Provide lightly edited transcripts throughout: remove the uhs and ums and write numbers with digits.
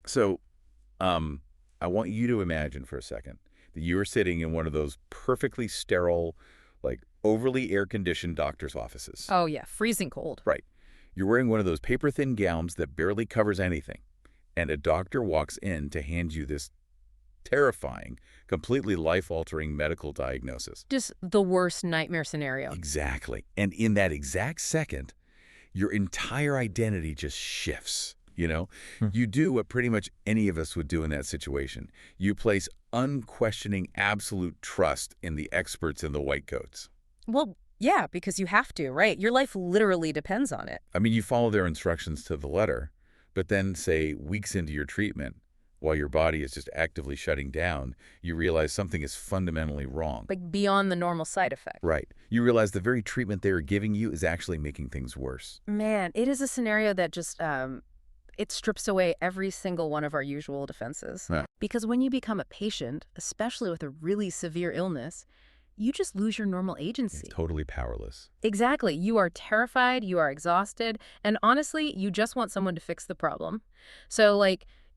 So, um, I want you to imagine for a second that you are sitting in one of those perfectly sterile, like overly air-conditioned doctor's offices. Oh, yeah, freezing cold. Right. You're wearing one of those paper-thin gowns that barely covers anything, and a doctor walks in to hand you this terrifying, completely life-altering medical diagnosis. Just the worst nightmare scenario. Exactly. And in that exact second, your entire identity just shifts. You do what pretty much any of us would do in that situation. You place unquestioning absolute trust in the experts in the white coats. Well, yeah, because you have to, right? Your life literally depends on it. I mean, you follow their instructions to the letter, but then, say, weeks into your treatment, while your body is just actively shutting down, you realize something is fundamentally wrong. Like beyond the normal side effect. Right. You realize the very treatment they are giving you is actually making things worse. Man, it is a scenario that just, it strips away every single one of our usual defenses. Huh. Because when you become a patient, especially with a really severe illness, you just lose your normal agency. It's totally powerless. Exactly. You are terrified, you are exhausted, and honestly, you just want someone to fix the problem. So,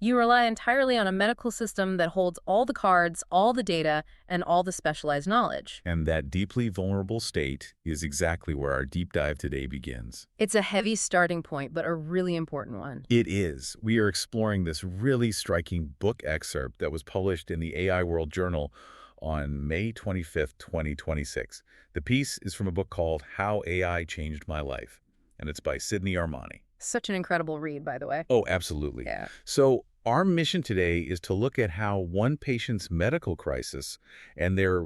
you rely entirely on a medical system that holds all the cards, all the data, and all the specialized knowledge. And that deeply vulnerable state is exactly where our deep dive today begins. It's a heavy starting point, but a really important one. It is. We are exploring this really striking book excerpt that was published in the AI World Journal on May 25th, 2026. The piece is from a book called How AI Changed My Life, and it's by Sydney Armani. Such an incredible read, by the way. Oh, absolutely. Yeah. So our mission today is to look at how one patient's medical crisis and their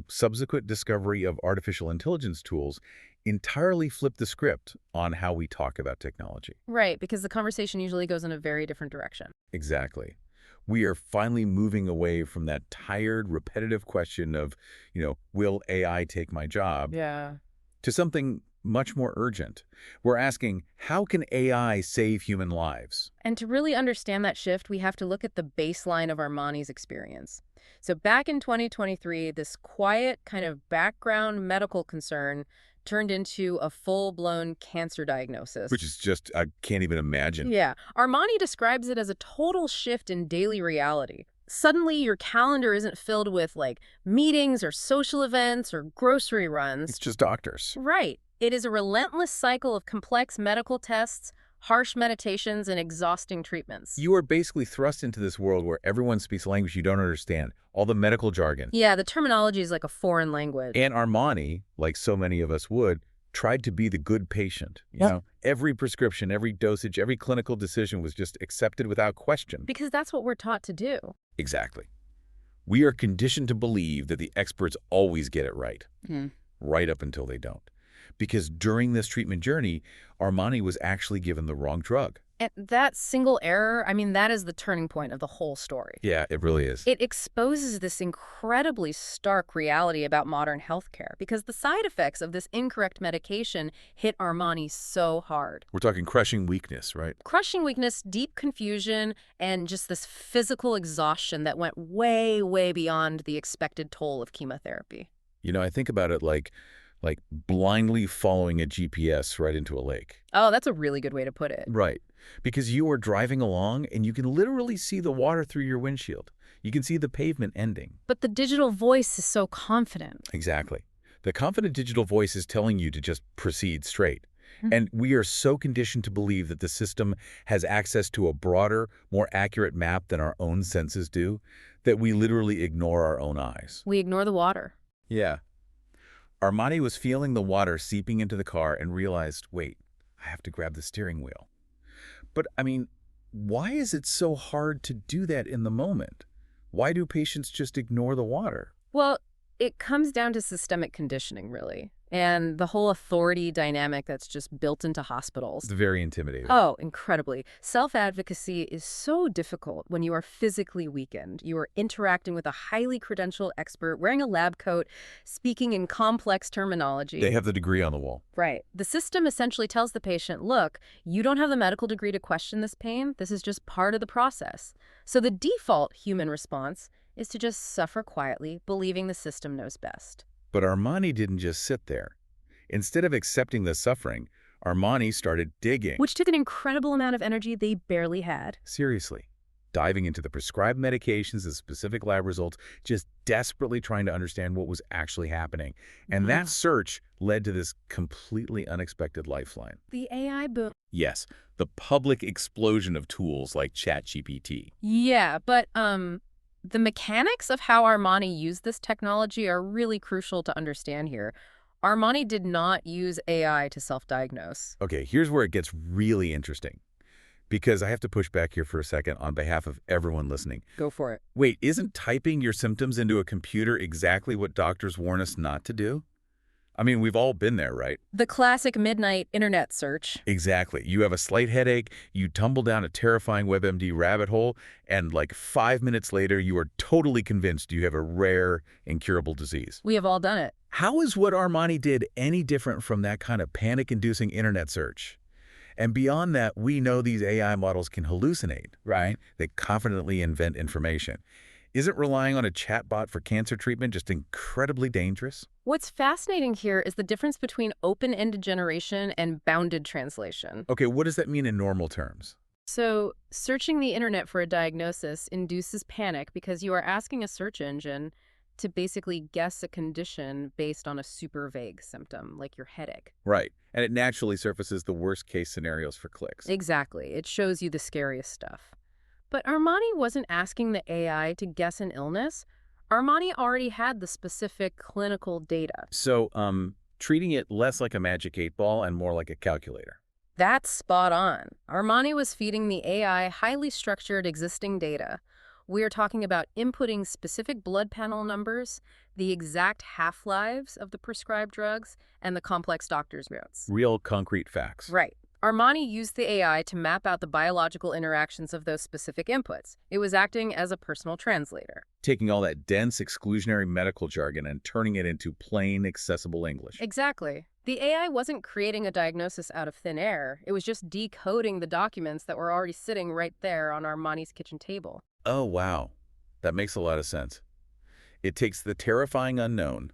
subsequent discovery of artificial intelligence tools entirely flip the script on how we talk about technology. Right, because the conversation usually goes in a very different direction. Exactly. We are finally moving away from that tired, repetitive question of, will AI take my job? Yeah. To something much more urgent. We're asking, how can AI save human lives? And to really understand that shift, we have to look at the baseline of Armani's experience. So back in 2023, this quiet kind of background medical concern turned into a full-blown cancer diagnosis. Which is just, I can't even imagine. Yeah. Armani describes it as a total shift in daily reality. Suddenly, your calendar isn't filled with, meetings or social events or grocery runs. It's just doctors. Right. It is a relentless cycle of complex medical tests, harsh meditations, and exhausting treatments. You are basically thrust into this world where everyone speaks a language you don't understand, all the medical jargon. Yeah, the terminology is like a foreign language. And Armani, like so many of us would, tried to be the good patient. Every prescription, every dosage, every clinical decision was just accepted without question. Because that's what we're taught to do. Exactly. We are conditioned to believe that the experts always get it right, right up until they don't. Because during this treatment journey, Armani was actually given the wrong drug. And that single error, that is the turning point of the whole story. Yeah, it really is. It exposes this incredibly stark reality about modern healthcare because the side effects of this incorrect medication hit Armani so hard. We're talking crushing weakness, right? Crushing weakness, deep confusion, and just this physical exhaustion that went way, way beyond the expected toll of chemotherapy. I think about it like blindly following a GPS right into a lake. Oh, that's a really good way to put it. Right. Because you are driving along and you can literally see the water through your windshield. You can see the pavement ending. But the digital voice is so confident. Exactly. The confident digital voice is telling you to just proceed straight. And we are so conditioned to believe that the system has access to a broader, more accurate map than our own senses do, that we literally ignore our own eyes. We ignore the water. Yeah. Armani was feeling the water seeping into the car and realized, wait, I have to grab the steering wheel. But, why is it so hard to do that in the moment? Why do patients just ignore the water? Well, it comes down to systemic conditioning, really, and the whole authority dynamic that's just built into hospitals. It's very intimidating. Oh, incredibly. Self-advocacy is so difficult when you are physically weakened. You are interacting with a highly credentialed expert, wearing a lab coat, speaking in complex terminology. They have the degree on the wall. Right. The system essentially tells the patient, look, you don't have the medical degree to question this pain. This is just part of the process. So the default human response is to just suffer quietly, believing the system knows best. But Armani didn't just sit there. Instead of accepting the suffering, Armani started digging. Which took an incredible amount of energy they barely had. Seriously. diving into the prescribed medications, the specific lab results, just desperately trying to understand what was actually happening. And that search led to this completely unexpected lifeline. The AI boom. Yes, the public explosion of tools like ChatGPT. Yeah, but the mechanics of how Armani used this technology are really crucial to understand here. Armani did not use AI to self-diagnose. Okay, here's where it gets really interesting. Because I have to push back here for a second on behalf of everyone listening. Go for it. Wait, isn't typing your symptoms into a computer exactly what doctors warn us not to do? I mean, we've all been there, right? The classic midnight internet search. Exactly. You have a slight headache, you tumble down a terrifying WebMD rabbit hole, and like 5 minutes later, you are totally convinced you have a rare, incurable disease. We have all done it. How is what Armani did any different from that kind of panic-inducing internet search? And beyond that, we know these AI models can hallucinate, right? They confidently invent information. Isn't relying on a chatbot for cancer treatment just incredibly dangerous? What's fascinating here is the difference between open-ended generation and bounded translation. Okay, what does that mean in normal terms? So, searching the internet for a diagnosis induces panic because you are asking a search engine to basically guess a condition based on a super vague symptom, like your headache. Right, and it naturally surfaces the worst-case scenarios for clicks. Exactly. It shows you the scariest stuff. But Armani wasn't asking the AI to guess an illness. Armani already had the specific clinical data. So, treating it less like a magic 8-ball and more like a calculator. That's spot on. Armani was feeding the AI highly structured existing data. We are talking about inputting specific blood panel numbers, the exact half-lives of the prescribed drugs, and the complex doctor's notes. Real concrete facts. Right. Armani used the AI to map out the biological interactions of those specific inputs. It was acting as a personal translator. Taking all that dense, exclusionary medical jargon and turning it into plain, accessible English. Exactly. The AI wasn't creating a diagnosis out of thin air. It was just decoding the documents that were already sitting right there on Armani's kitchen table. Oh, wow. That makes a lot of sense. It takes the terrifying unknown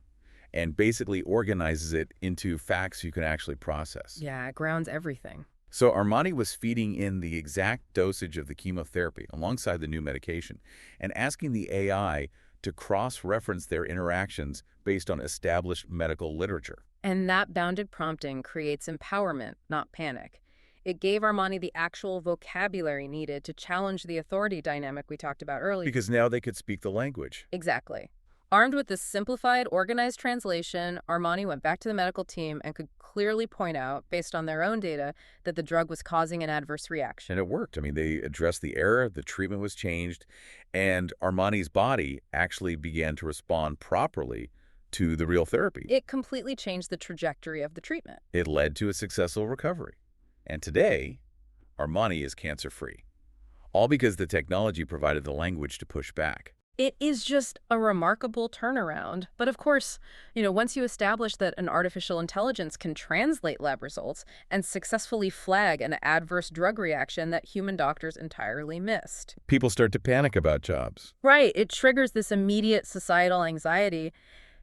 and basically organizes it into facts you can actually process. Yeah, it grounds everything. So Armani was feeding in the exact dosage of the chemotherapy alongside the new medication and asking the AI to cross-reference their interactions based on established medical literature. And that bounded prompting creates empowerment, not panic. It gave Armani the actual vocabulary needed to challenge the authority dynamic we talked about earlier. Because now they could speak the language. Exactly. Armed with this simplified, organized translation, Armani went back to the medical team and could clearly point out, based on their own data, that the drug was causing an adverse reaction. And it worked. I mean, they addressed the error, the treatment was changed, and Armani's body actually began to respond properly to the real therapy. It completely changed the trajectory of the treatment. It led to a successful recovery. And today, Armani is cancer-free. All because the technology provided the language to push back. It is just a remarkable turnaround. But of course, once you establish that an artificial intelligence can translate lab results and successfully flag an adverse drug reaction that human doctors entirely missed. People start to panic about jobs. Right. It triggers this immediate societal anxiety.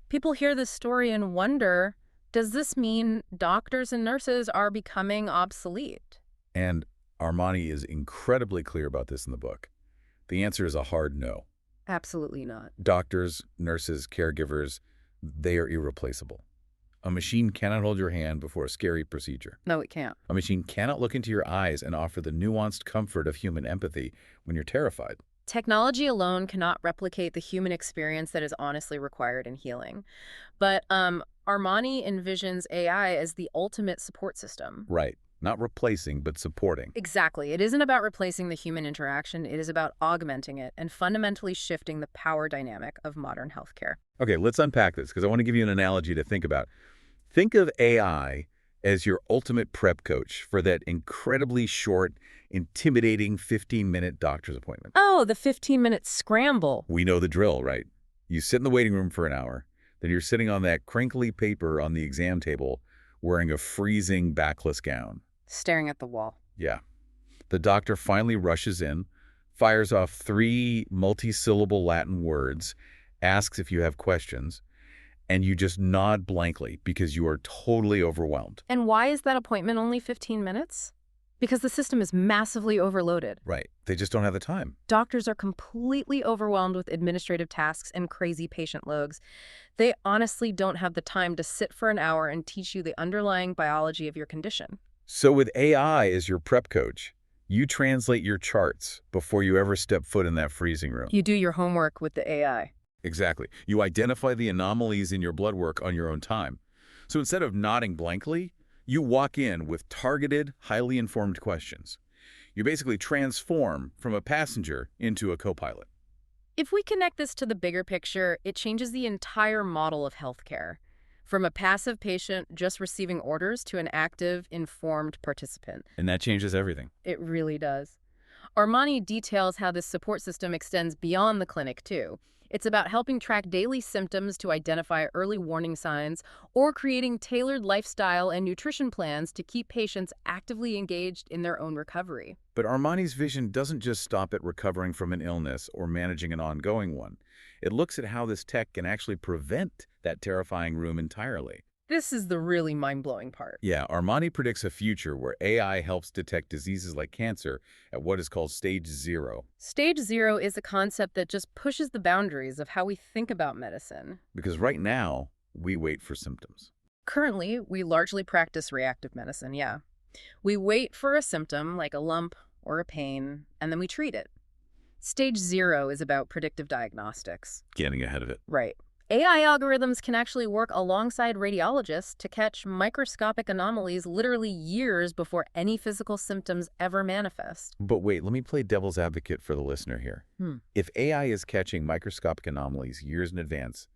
People hear this story and wonder, does this mean doctors and nurses are becoming obsolete? And Armani is incredibly clear about this in the book. The answer is a hard no. Absolutely not. Doctors, nurses, caregivers, they are irreplaceable. A machine cannot hold your hand before a scary procedure. No, it can't. A machine cannot look into your eyes and offer the nuanced comfort of human empathy when you're terrified. Technology alone cannot replicate the human experience that is honestly required in healing. But Armani envisions AI as the ultimate support system. Right. Not replacing, but supporting. Exactly. It isn't about replacing the human interaction. It is about augmenting it and fundamentally shifting the power dynamic of modern healthcare. Okay, let's unpack this because I want to give you an analogy to think about. Think of AI as your ultimate prep coach for that incredibly short, intimidating 15-minute doctor's appointment. Oh, the 15-minute scramble. We know the drill, right? You sit in the waiting room for an hour, then you're sitting on that crinkly paper on the exam table wearing a freezing backless gown. Staring at the wall. Yeah. The doctor finally rushes in, fires off 3 multi-syllable Latin words, asks if you have questions, and you just nod blankly because you are totally overwhelmed. And why is that appointment only 15 minutes? Because the system is massively overloaded. Right. They just don't have the time. Doctors are completely overwhelmed with administrative tasks and crazy patient loads. They honestly don't have the time to sit for an hour and teach you the underlying biology of your condition. So with AI as your prep coach, you translate your charts before you ever step foot in that freezing room. You do your homework with the AI. Exactly. You identify the anomalies in your blood work on your own time. So instead of nodding blankly, you walk in with targeted, highly informed questions. You basically transform from a passenger into a co-pilot. If we connect this to the bigger picture, it changes the entire model of healthcare. From a passive patient just receiving orders to an active, informed participant. And that changes everything. It really does. Armani details how this support system extends beyond the clinic, too. It's about helping track daily symptoms to identify early warning signs or creating tailored lifestyle and nutrition plans to keep patients actively engaged in their own recovery. But Armani's vision doesn't just stop at recovering from an illness or managing an ongoing one. It looks at how this tech can actually prevent that terrifying room entirely. This is the really mind-blowing part. Yeah, Armani predicts a future where AI helps detect diseases like cancer at what is called stage 0. Stage 0 is a concept that just pushes the boundaries of how we think about medicine. Because right now, we wait for symptoms. Currently, we largely practice reactive medicine, yeah. We wait for a symptom like a lump or a pain, and then we treat it. Stage 0 is about predictive diagnostics. Getting ahead of it. Right. AI algorithms can actually work alongside radiologists to catch microscopic anomalies literally years before any physical symptoms ever manifest. But wait, let me play devil's advocate for the listener here. If AI is catching microscopic anomalies years in advance,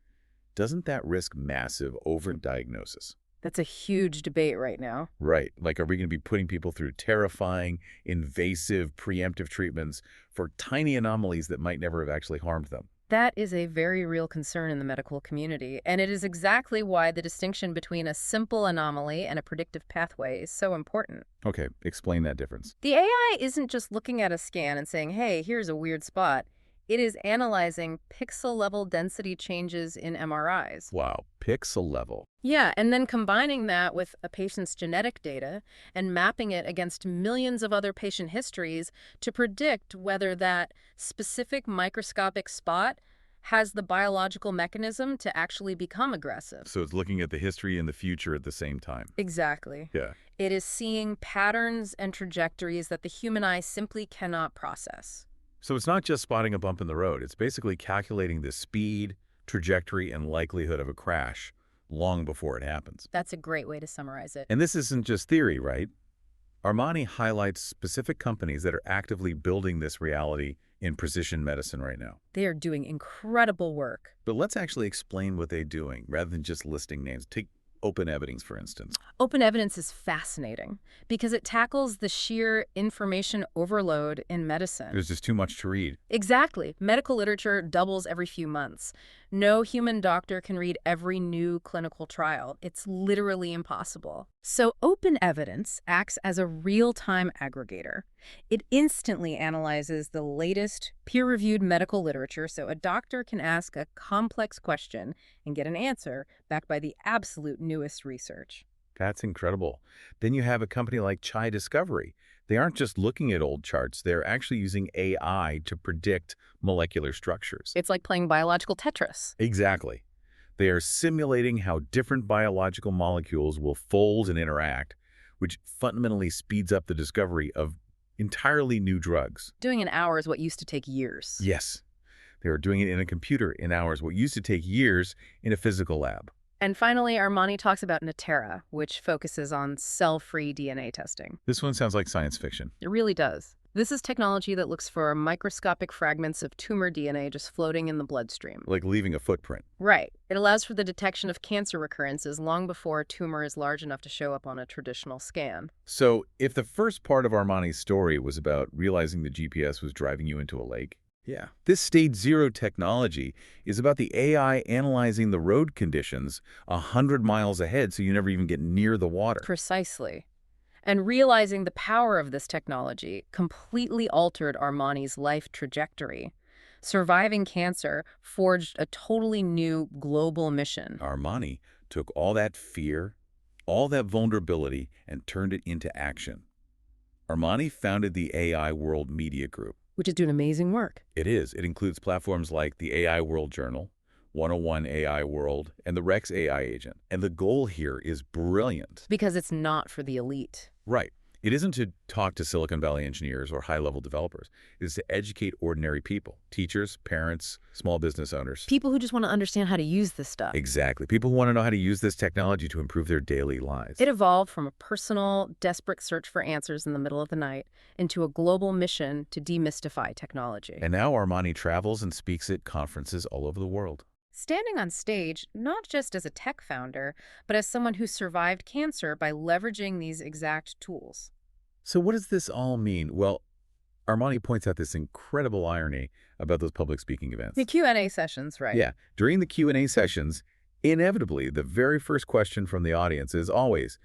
doesn't that risk massive overdiagnosis? That's a huge debate right now. Right. Like, are we going to be putting people through terrifying, invasive, preemptive treatments for tiny anomalies that might never have actually harmed them? That is a very real concern in the medical community, and it is exactly why the distinction between a simple anomaly and a predictive pathway is so important. Okay, explain that difference. The AI isn't just looking at a scan and saying, hey, here's a weird spot. It is analyzing pixel-level density changes in MRIs. Wow, pixel level. Yeah, and then combining that with a patient's genetic data and mapping it against millions of other patient histories to predict whether that specific microscopic spot has the biological mechanism to actually become aggressive. So it's looking at the history and the future at the same time. Exactly. Yeah. It is seeing patterns and trajectories that the human eye simply cannot process. So it's not just spotting a bump in the road. It's basically calculating the speed, trajectory, and likelihood of a crash long before it happens. That's a great way to summarize it. And this isn't just theory, right? Armani highlights specific companies that are actively building this reality in precision medicine right now. They are doing incredible work. But let's actually explain what they're doing rather than just listing names. Take open evidence, for instance. Open evidence is fascinating because it tackles the sheer information overload in medicine. There's just too much to read. Exactly. Medical literature doubles every few months. No human doctor can read every new clinical trial. It's literally impossible. So open evidence acts as a real-time aggregator. It instantly analyzes the latest peer-reviewed medical literature so a doctor can ask a complex question and get an answer backed by the absolute newest research. That's incredible. Then you have a company like Chai Discovery. They aren't just looking at old charts. They're actually using AI to predict molecular structures. It's like playing biological Tetris. Exactly. They are simulating how different biological molecules will fold and interact, which fundamentally speeds up the discovery of entirely new drugs. Doing in hours what used to take years. Yes. They are doing it in a computer in hours, what used to take years in a physical lab. And finally, Armani talks about Natera, which focuses on cell-free DNA testing. This one sounds like science fiction. It really does. This is technology that looks for microscopic fragments of tumor DNA just floating in the bloodstream. Like leaving a footprint. Right. It allows for the detection of cancer recurrences long before a tumor is large enough to show up on a traditional scan. So if the first part of Armani's story was about realizing the GPS was driving you into a lake, yeah, this stage 0 technology is about the AI analyzing the road conditions 100 miles ahead so you never even get near the water. Precisely. And realizing the power of this technology completely altered Armani's life trajectory. Surviving cancer forged a totally new global mission. Armani took all that fear, all that vulnerability, and turned it into action. Armani founded the AI World Media Group. Which is doing amazing work. It is. It includes platforms like the AI World Journal, 101 AI World, and the Rex AI Agent. And the goal here is brilliant. Because it's not for the elite. Right. It isn't to talk to Silicon Valley engineers or high-level developers. It is to educate ordinary people, teachers, parents, small business owners. People who just want to understand how to use this stuff. Exactly. People who want to know how to use this technology to improve their daily lives. It evolved from a personal, desperate search for answers in the middle of the night into a global mission to demystify technology. And now Armani travels and speaks at conferences all over the world. Standing on stage, not just as a tech founder, but as someone who survived cancer by leveraging these exact tools. So what does this all mean? Well, Armani points out this incredible irony about those public speaking events. The Q&A sessions, right? Yeah. During the Q&A sessions, inevitably, the very first question from the audience is always,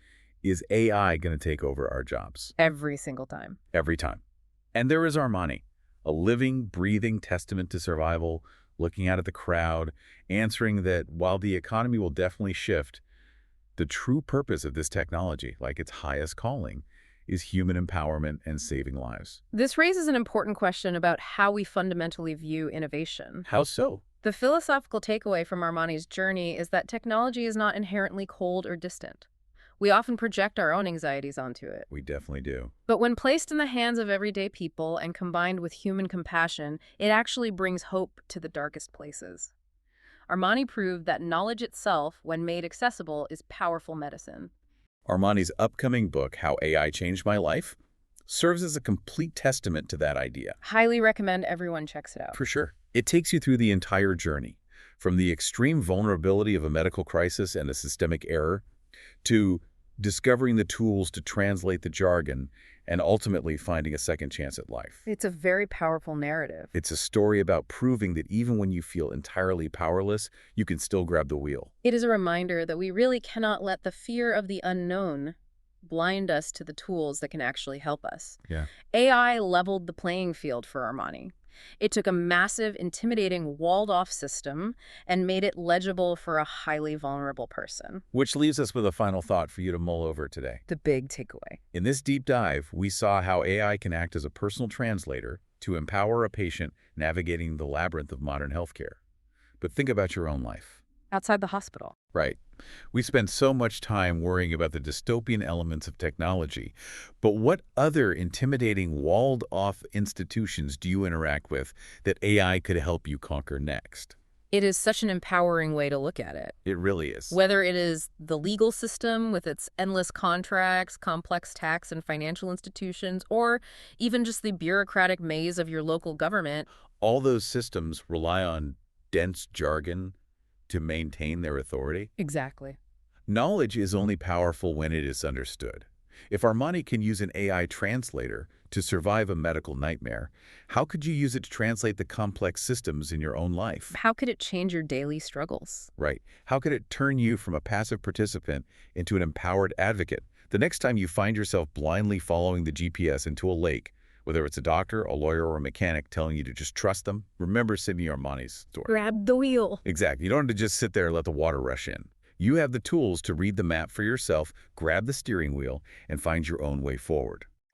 is AI going to take over our jobs? Every single time. Every time. And there is Armani, a living, breathing testament to survival, looking out at the crowd, answering that while the economy will definitely shift, the true purpose of this technology, like its highest calling, is human empowerment and saving lives. This raises an important question about how we fundamentally view innovation. How so? The philosophical takeaway from Armani's journey is that technology is not inherently cold or distant. We often project our own anxieties onto it. We definitely do. But when placed in the hands of everyday people and combined with human compassion, it actually brings hope to the darkest places. Armani proved that knowledge itself, when made accessible, is powerful medicine. Armani's upcoming book, How AI Changed My Life, serves as a complete testament to that idea. Highly recommend everyone checks it out. For sure. It takes you through the entire journey, from the extreme vulnerability of a medical crisis and a systemic error, to discovering the tools to translate the jargon and ultimately finding a second chance at life. It's a very powerful narrative. It's a story about proving that even when you feel entirely powerless, you can still grab the wheel. It is a reminder that we really cannot let the fear of the unknown blind us to the tools that can actually help us. Yeah. AI leveled the playing field for Armani. It took a massive, intimidating, walled-off system and made it legible for a highly vulnerable person. Which leaves us with a final thought for you to mull over today. The big takeaway. In this deep dive, we saw how AI can act as a personal translator to empower a patient navigating the labyrinth of modern healthcare. But think about your own life. Outside the hospital. Right. We spend so much time worrying about the dystopian elements of technology, but what other intimidating walled-off institutions do you interact with that AI could help you conquer next? It is such an empowering way to look at it. It really is. Whether it is the legal system with its endless contracts, complex tax and financial institutions, or even just the bureaucratic maze of your local government. All those systems rely on dense jargon to maintain their authority. Exactly. Knowledge is only powerful when it is understood. If Armani can use an AI translator to survive a medical nightmare, how could you use it to translate the complex systems in your own life? How could it change your daily struggles? Right. How could it turn you from a passive participant into an empowered advocate? The next time you find yourself blindly following the GPS into a lake, whether it's a doctor, a lawyer, or a mechanic telling you to just trust them, remember Sydney Armani's story. Grab the wheel. Exactly. You don't have to just sit there and let the water rush in. You have the tools to read the map for yourself, grab the steering wheel, and find your own way forward.